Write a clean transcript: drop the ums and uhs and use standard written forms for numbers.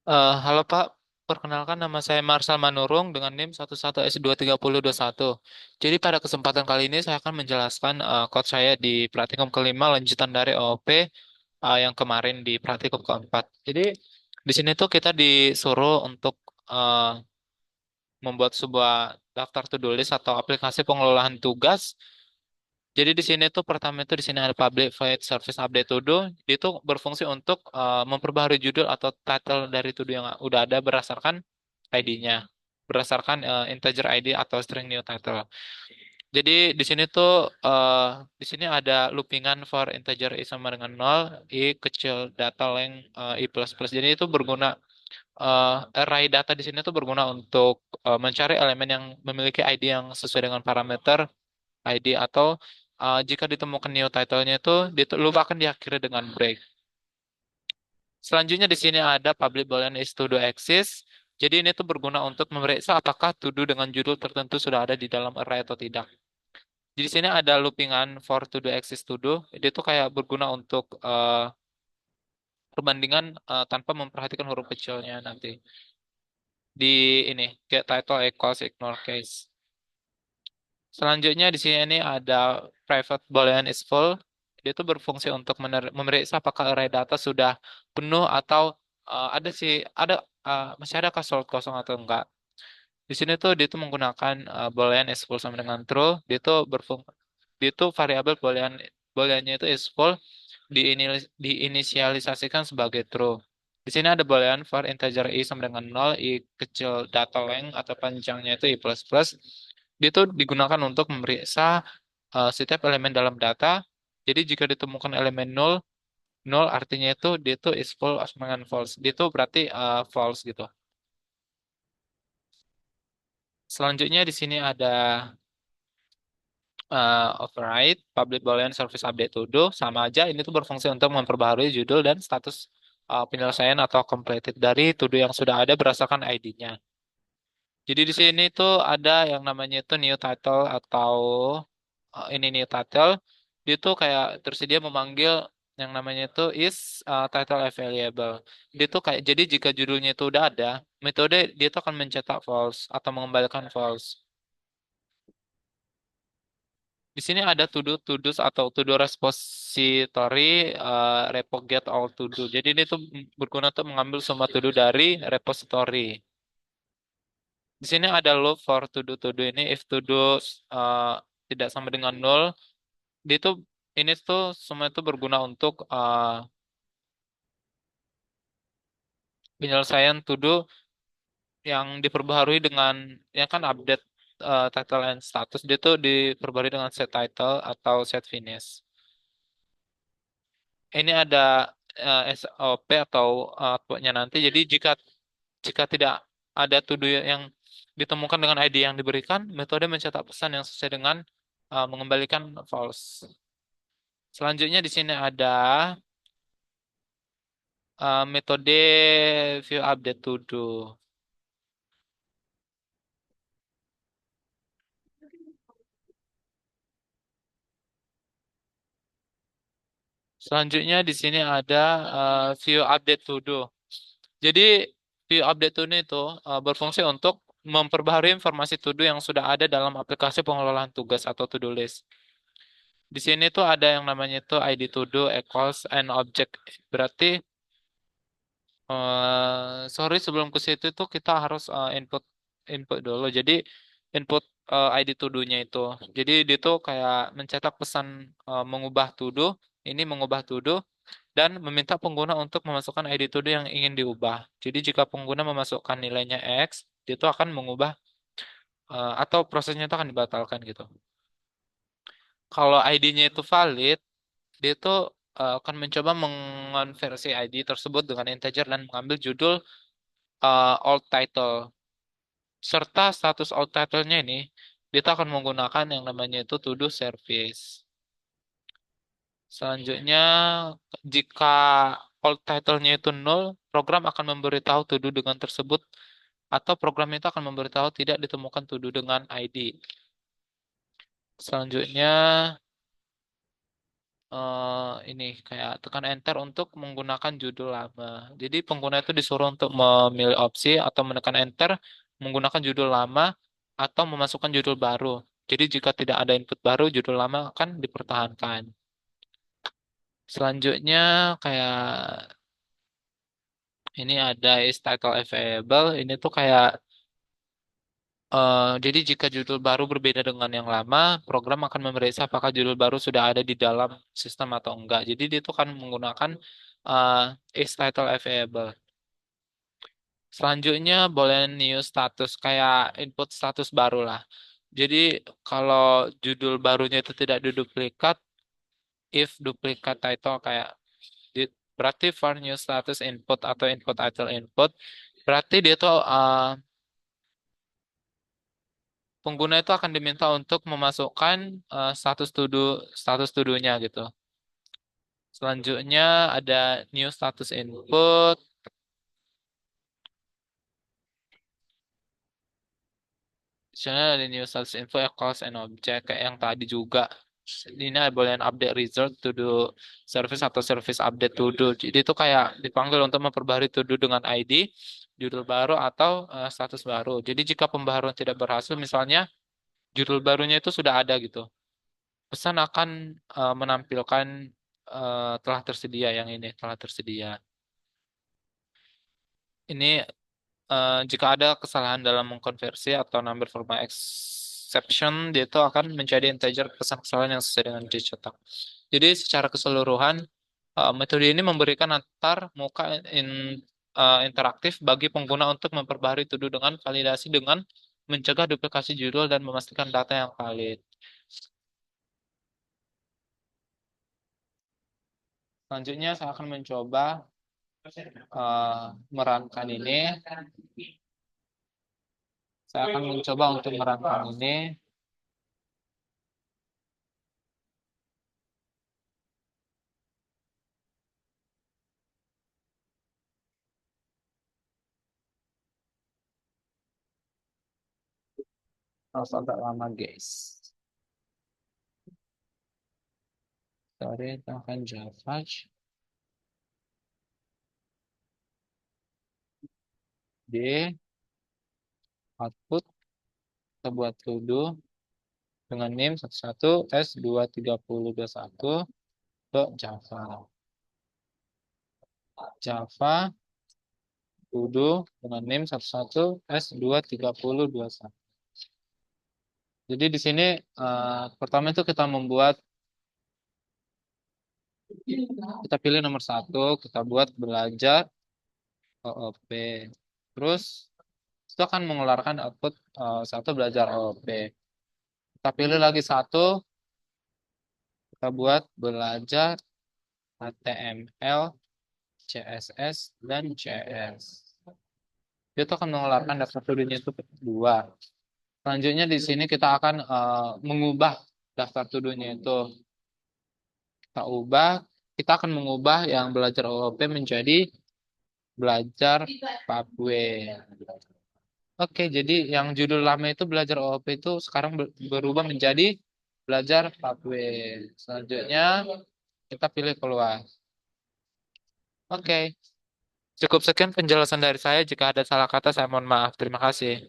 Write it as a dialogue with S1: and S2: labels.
S1: Halo Pak, perkenalkan nama saya Marsal Manurung dengan NIM 11S23021. Jadi pada kesempatan kali ini saya akan menjelaskan code saya di praktikum kelima lanjutan dari OOP yang kemarin di praktikum keempat. Jadi di sini tuh kita disuruh untuk eh, membuat sebuah daftar to-do list atau aplikasi pengelolaan tugas. Jadi di sini tuh pertama itu di sini ada public void service update to do. Dia tuh berfungsi untuk memperbaharui judul atau title dari to do yang udah ada berdasarkan ID-nya, berdasarkan integer ID atau string new title. Jadi di sini tuh di sini ada loopingan for integer i sama dengan 0, i kecil data length i plus plus. Jadi itu berguna array data di sini tuh berguna untuk mencari elemen yang memiliki ID yang sesuai dengan parameter ID atau jika ditemukan new title-nya itu lupa akan diakhiri dengan break. Selanjutnya di sini ada public boolean is to do exist. Jadi ini tuh berguna untuk memeriksa apakah to do dengan judul tertentu sudah ada di dalam array atau tidak. Jadi di sini ada loopingan for to do exist to do. Itu tuh kayak berguna untuk perbandingan tanpa memperhatikan huruf kecilnya nanti. Di ini get title equals ignore case. Selanjutnya di sini ada private boolean is full. Dia itu berfungsi untuk memeriksa apakah array data sudah penuh atau ada sih masih ada slot kosong atau enggak. Di sini tuh dia tuh menggunakan boolean is full sama dengan true. Dia tuh variabel booleannya itu is full diinisialisasikan sebagai true. Di sini ada boolean for integer i sama dengan 0, i kecil data length atau panjangnya itu i plus plus. Dia itu digunakan untuk memeriksa setiap elemen dalam data. Jadi jika ditemukan elemen 0, 0 artinya itu dia itu is full sama dengan false. Dia itu berarti false gitu. Selanjutnya di sini ada override public boolean service update to do sama aja ini tuh berfungsi untuk memperbaharui judul dan status penyelesaian atau completed dari to do yang sudah ada berdasarkan ID-nya. Jadi di sini tuh ada yang namanya itu new title atau ini new title. Dia tuh kayak tersedia memanggil yang namanya itu is title available. Dia tuh kayak jadi jika judulnya itu udah ada, metode dia tuh akan mencetak false atau mengembalikan false. Di sini ada to-do atau to-do repository repo get all to-do. Jadi ini tuh berguna untuk mengambil semua to-do dari repository. Di sini ada loop for to-do ini if to-do uh, tidak sama dengan nol. Dia tuh ini tuh semua itu berguna untuk penyelesaian to-do yang diperbaharui dengan yang kan update title and status. Dia tuh diperbaharui dengan set title atau set finish. Ini ada SOP atau outputnya nanti. Jadi jika jika tidak ada to-do yang ditemukan dengan ID yang diberikan, metode mencetak pesan yang sesuai dengan mengembalikan false. Selanjutnya di sini ada metode view update to do. Selanjutnya di sini ada view update to do. Jadi view update to do itu berfungsi untuk memperbaharui informasi to do yang sudah ada dalam aplikasi pengelolaan tugas atau to do list. Di sini tuh ada yang namanya itu ID to do equals an object. Berarti sorry sebelum ke situ tuh kita harus input input dulu. Jadi input ID to do-nya itu. Jadi dia tuh kayak mencetak pesan mengubah to do, ini mengubah to do dan meminta pengguna untuk memasukkan ID to do yang ingin diubah. Jadi jika pengguna memasukkan nilainya X, dia tuh akan mengubah atau prosesnya itu akan dibatalkan gitu. Kalau ID-nya itu valid, dia itu akan mencoba mengonversi ID tersebut dengan integer dan mengambil judul alt title. Serta status alt title-nya ini, dia tuh akan menggunakan yang namanya itu to do service. Selanjutnya, jika alt title-nya itu nol, program akan memberitahu to do dengan tersebut atau program itu akan memberitahu tidak ditemukan to do dengan ID. Selanjutnya, ini kayak tekan enter untuk menggunakan judul lama. Jadi pengguna itu disuruh untuk memilih opsi atau menekan enter menggunakan judul lama atau memasukkan judul baru. Jadi jika tidak ada input baru, judul lama akan dipertahankan. Selanjutnya kayak ini ada is title available. Ini tuh kayak jadi jika judul baru berbeda dengan yang lama, program akan memeriksa apakah judul baru sudah ada di dalam sistem atau enggak. Jadi dia itu akan menggunakan uh, is title available. Selanjutnya boleh new status kayak input status baru lah. Jadi kalau judul barunya itu tidak diduplikat, if duplicate title kayak berarti for new status input atau input title input, berarti dia tuh pengguna itu akan diminta untuk memasukkan status to-do-nya gitu. Selanjutnya ada new status input. Misalnya ada new status info equals and object kayak yang tadi juga. Ini boleh update result to do service atau service update to do. Jadi itu kayak dipanggil untuk memperbarui to do dengan ID, judul baru atau status baru. Jadi jika pembaharuan tidak berhasil, misalnya judul barunya itu sudah ada gitu. Pesan akan menampilkan telah tersedia yang ini telah tersedia. Ini jika ada kesalahan dalam mengkonversi atau number format exception, dia itu akan menjadi integer pesan kesalahan yang sesuai dengan dicetak. Jadi secara keseluruhan metode ini memberikan antar muka interaktif bagi pengguna untuk memperbaharui to-do dengan validasi dengan mencegah duplikasi judul dan memastikan data yang valid. Selanjutnya saya akan mencoba merankan ini. Saya akan mencoba untuk merankan ini. Harus agak lama, guys. Sorry, kita akan Java. D, output, kita buat to-do dengan name 11 S23021 Java. Java, to-do dengan name 11 S23021. Jadi di sini pertama itu kita membuat, kita pilih nomor satu, kita buat belajar OOP. Terus itu akan mengeluarkan output satu belajar OOP. Kita pilih lagi satu, kita buat belajar HTML, CSS, dan JS. Dia itu akan mengeluarkan daftar to-do-nya itu dua. Selanjutnya di sini kita akan mengubah daftar to-do-nya itu. Kita ubah, kita akan mengubah yang belajar OOP menjadi belajar Pathway. Oke, jadi yang judul lama itu belajar OOP itu sekarang berubah menjadi belajar Pathway. Selanjutnya kita pilih keluar. Oke, cukup sekian penjelasan dari saya. Jika ada salah kata, saya mohon maaf. Terima kasih.